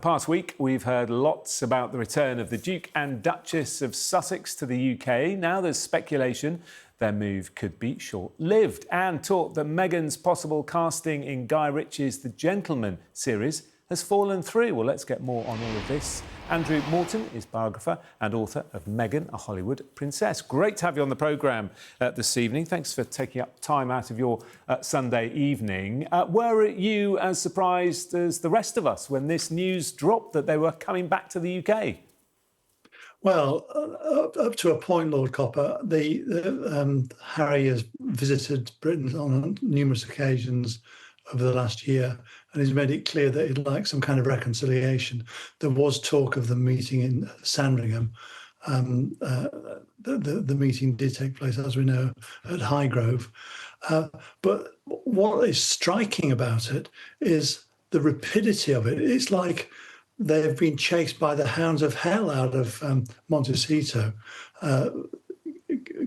Past week, we've heard lots about the return of the Duke and Duchess of Sussex to the UK. Now there's speculation their move could be short-lived, and talk that Meghan's possible casting in Guy Ritchie's The Gentleman series has fallen through. Well, let's get more on all of this. Andrew Morton is biographer and author of Meghan, a Hollywood Princess. Great to have you on the programme this evening. Thanks for taking up time out of your Sunday evening. Were you as surprised as the rest of us when this news dropped that they were coming back to the UK? Well, up to a point, Lord Copper. Harry has visited Britain on numerous occasions over the last year, and he's made it clear that he'd like some kind of reconciliation. There was talk of the meeting in Sandringham. The meeting did take place, as we know, at Highgrove. But what is striking about it is the rapidity of it. It's like they've been chased by the hounds of hell out of Montecito,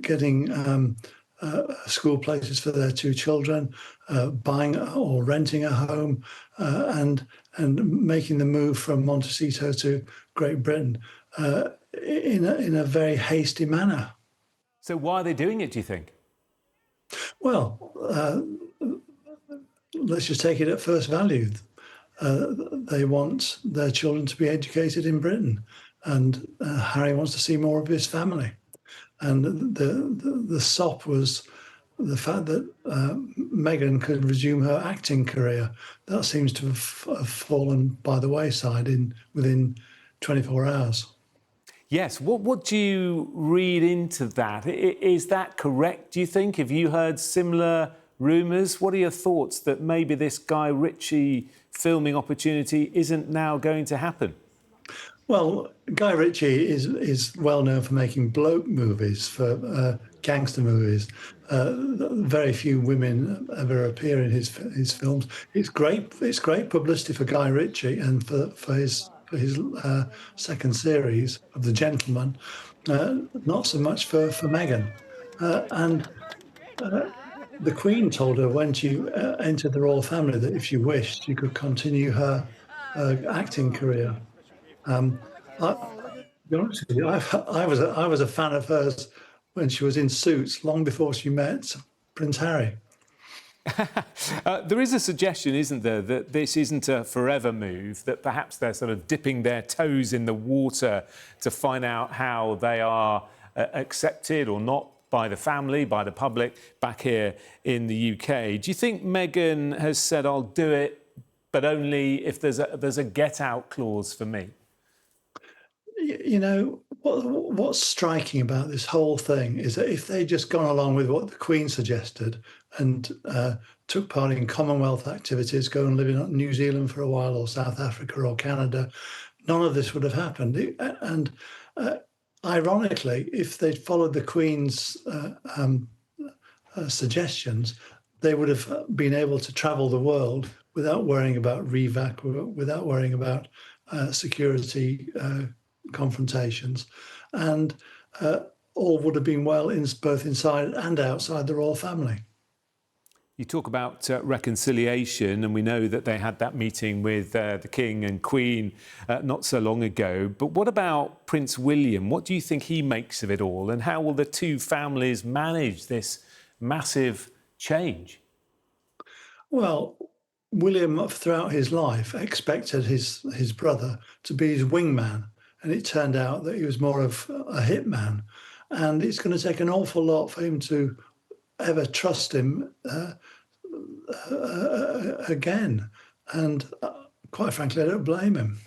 getting school places for their two children, buying or renting a home, and making the move from Montecito to Great Britain in a very hasty manner. So why are they doing it, do you think? Well, let's just take it at first value. They want their children to be educated in Britain, and Harry wants to see more of his family. And the sop was the fact that Meghan could resume her acting career. That seems to have fallen by the wayside within 24 hours. Yes. What do you read into that? Is that correct, do you think? Have you heard similar rumours? What are your thoughts that maybe this Guy Ritchie filming opportunity isn't now going to happen? Well, Guy Ritchie is well known for making bloke movies, for gangster movies. Very few women ever appear in his films. It's great publicity for Guy Ritchie and for his second series of The Gentleman. Not so much for Meghan. The Queen told her when she entered the royal family that if she wished, she could continue her acting career. I'll be honest with you, I was a fan of hers when she was in Suits, long before she met Prince Harry. There is a suggestion, isn't there, that this isn't a forever move, that perhaps they're sort of dipping their toes in the water to find out how they are accepted or not by the family, by the public back here in the UK. Do you think Meghan has said, I'll do it, but only if there's a get-out clause for me? You know, what's striking about this whole thing is that if they'd just gone along with what the Queen suggested and took part in Commonwealth activities, go and live in New Zealand for a while, or South Africa or Canada, none of this would have happened. And ironically, if they'd followed the Queen's suggestions, they would have been able to travel the world without worrying about revac, without worrying about security confrontations, and all would have been well both inside and outside the royal family. You talk about reconciliation, and we know that they had that meeting with the King and Queen not so long ago. But what about Prince William? What do you think he makes of it all, and how will the two families manage this massive change? Well, William, throughout his life, expected his brother to be his wingman, and it turned out that he was more of a hitman. And it's going to take an awful lot for him to ever trust him again. And quite frankly, I don't blame him.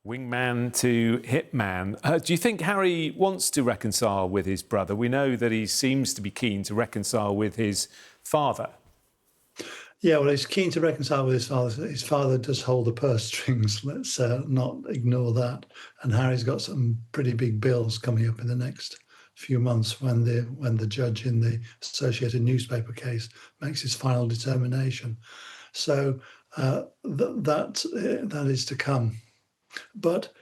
Wingman to hitman. Do you think Harry wants to reconcile with his brother? We know that he seems to be keen to reconcile with his father. Yeah, well, he's keen to reconcile with his father. His father does hold the purse strings. Let's not ignore that. And Harry's got some pretty big bills coming up in the next few months when the judge in the Associated newspaper case makes his final determination. So that is to come. But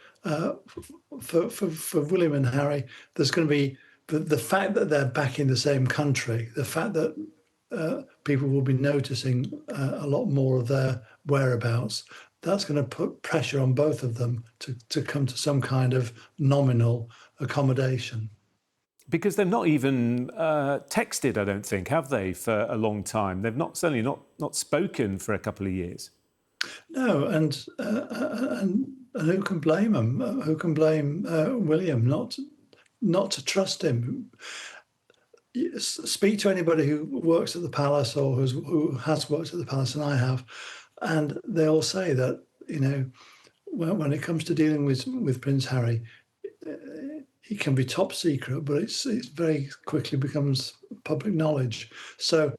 for William and Harry, there's going to be the fact that they're back in the same country, the fact that people will be noticing a lot more of their whereabouts. that's going to put pressure on both of them to come to some kind of nominal accommodation. Because they've not even texted, I don't think, have they, for a long time? They've certainly not spoken for a couple of years. No, and who can blame them? Who can blame William not to trust him? Speak to anybody who works at the palace or who has worked at the palace, and I have, and they all say that, you know, when it comes to dealing with Prince Harry, he can be top secret, but it's very quickly becomes public knowledge. So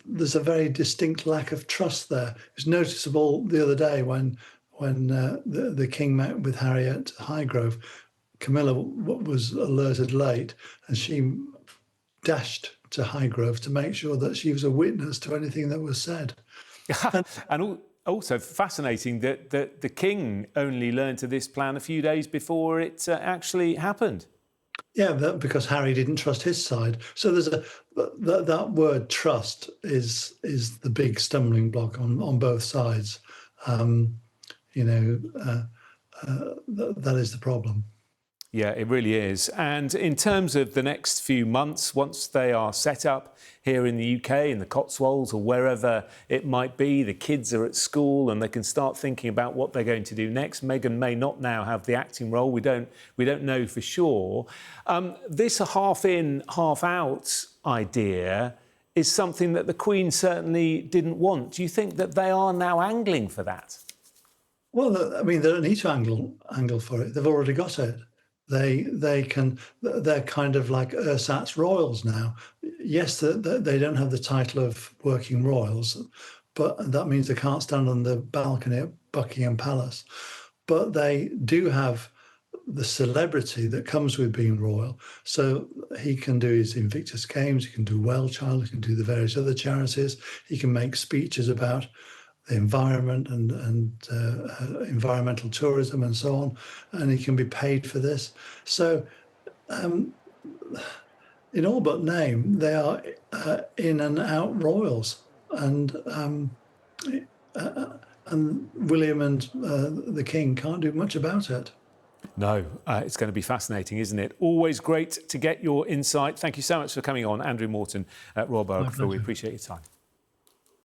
there's a very distinct lack of trust there. It was noticeable the other day when the king met with Harry at Highgrove. Camilla was alerted late, and she dashed to Highgrove to make sure that she was a witness to anything that was said. And also fascinating that the king only learned of this plan a few days before it actually happened. Yeah, because Harry didn't trust his side. So there's that word trust is the big stumbling block on both sides. You know, that is the problem. Yeah, it really is. And in terms of the next few months, once they are set up here in the UK, in the Cotswolds or wherever it might be, the kids are at school and they can start thinking about what they're going to do next. Meghan may not now have the acting role. We don't know for sure. This half in, half out idea is something that the Queen certainly didn't want. Do you think that they are now angling for that? Well, I mean, they don't need to angle for it. They've already got it. They're kind of like ersatz royals now. Yes, they don't have the title of working royals, but that means they can't stand on the balcony at Buckingham Palace. But they do have the celebrity that comes with being royal. So he can do his Invictus Games, he can do Well Child, he can do the various other charities, he can make speeches about the environment and environmental tourism and so on, and he can be paid for this. So, in all but name, they are in and out royals, and William and the King can't do much about it. No, it's going to be fascinating, isn't it? Always great to get your insight. Thank you so much for coming on, Andrew Morton, Royal Biographer. We appreciate your time.